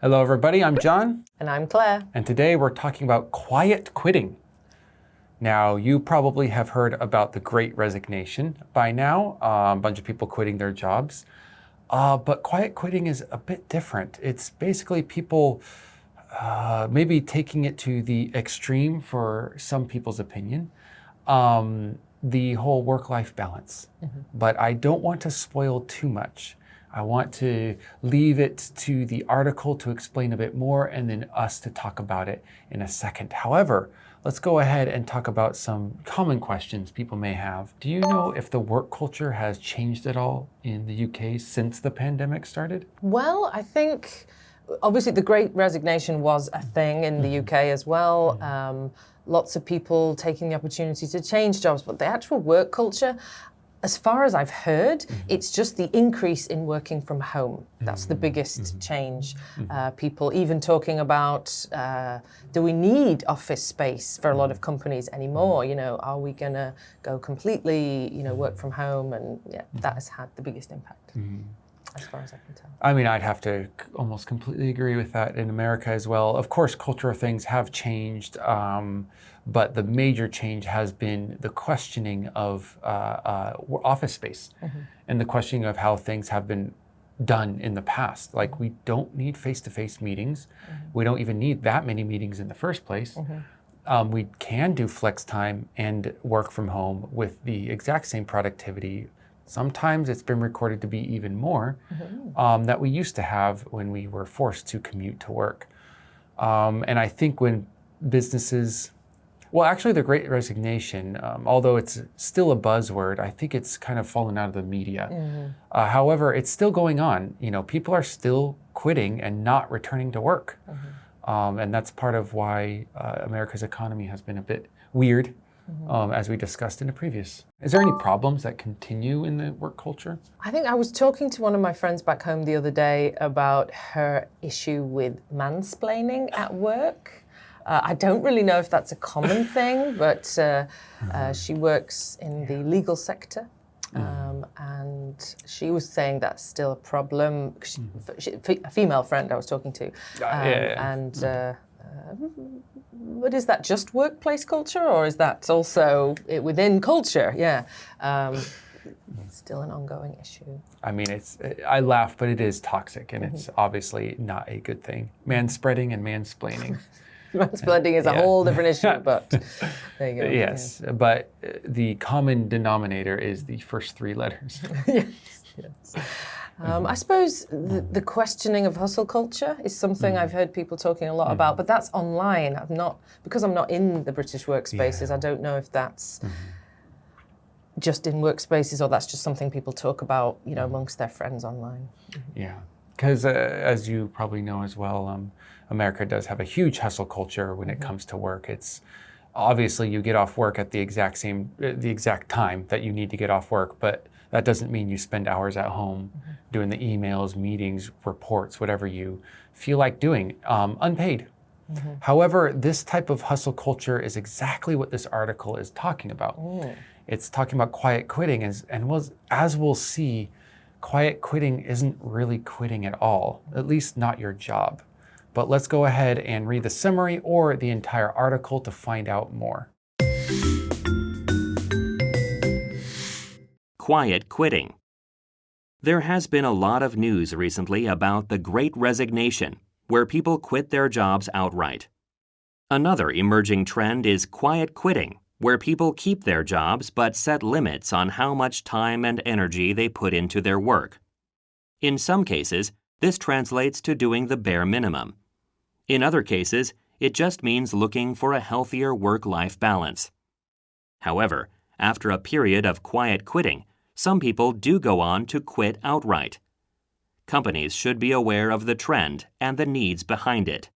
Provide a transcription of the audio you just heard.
Hello, everybody. I'm John. And I'm Claire. And today we're talking about quiet quitting. Now, you probably have heard about the Great Resignation by now, a bunch of people quitting their jobs. But quiet quitting is a bit different. It's basically people maybe taking it to the extreme for some people's opinion, the whole work-life balance. But I don't want to spoil too much. I want to leave it to the article to explain a bit more and then us to talk about it in a second. However, let's go ahead and talk about some common questions people may have. Do you know if the work culture has changed at all in the UK since the pandemic started? Well, I think obviously the Great Resignation was a thing in the UK as well. Lots of people taking the opportunity to change jobs, but the actual work culture, as far as I've heard, it's just the increase in working from home. That's the biggest change. People even talking about, do we need office space for a lot of companies anymore? You know, are we going to go completely, work from home? And yeah, that has had the biggest impact, as far as I can tell. I mean, I'd have to almost completely agree with that in America as well. Of course, cultural things have changed, but the major change has been the questioning of office space and the questioning of how things have been done in the past. Like, we don't need face-to-face meetings. We don't even need that many meetings in the first place. We can do flex time and work from home with the exact same productivity. Sometimes it's been recorded to be even more that we used to have when we were forced to commute to work. And I think when businesses, well, actually the Great Resignation, although it's still a buzzword, I think it's kind of fallen out of the media. However, it's still going on. People are still quitting and not returning to work. And that's part of why America's economy has been a bit weird. As we discussed in the previous. Is there any problems that continue in the work culture? I think I was talking to one of my friends back home the other day about her issue with mansplaining at work. I don't really know if that's a common thing, but she works in the legal sector. And she was saying that's still a problem. A female friend I was talking to. But is that just workplace culture, or is that also within culture? Yeah, it's still an ongoing issue. I mean, I laugh, but it is toxic, and it's obviously not a good thing. Manspreading and mansplaining. Mansplaining is a whole different issue, but there you go. Yes, but the common denominator is the first three letters. Yes. I suppose the questioning of hustle culture is something I've heard people talking a lot about, but that's online. Because I'm not in the British workspaces, I don't know if that's just in workspaces or that's just something people talk about, amongst their friends online. Yeah, because as you probably know as well, America does have a huge hustle culture when it comes to work. It's obviously you get off work at the exact time that you need to get off work, but that doesn't mean you spend hours at home doing the emails, meetings, reports, whatever you feel like doing, unpaid. However, this type of hustle culture is exactly what this article is talking about. It's talking about quiet quitting, as we'll see, quiet quitting isn't really quitting at all, at least not your job. But let's go ahead and read the summary or the entire article to find out more. Quiet quitting. There has been a lot of news recently about the Great Resignation, where people quit their jobs outright. Another emerging trend is quiet quitting, where people keep their jobs but set limits on how much time and energy they put into their work. In some cases, this translates to doing the bare minimum. In other cases, it just means looking for a healthier work-life balance. However, after a period of quiet quitting, some people do go on to quit outright. Companies should be aware of the trend and the needs behind it.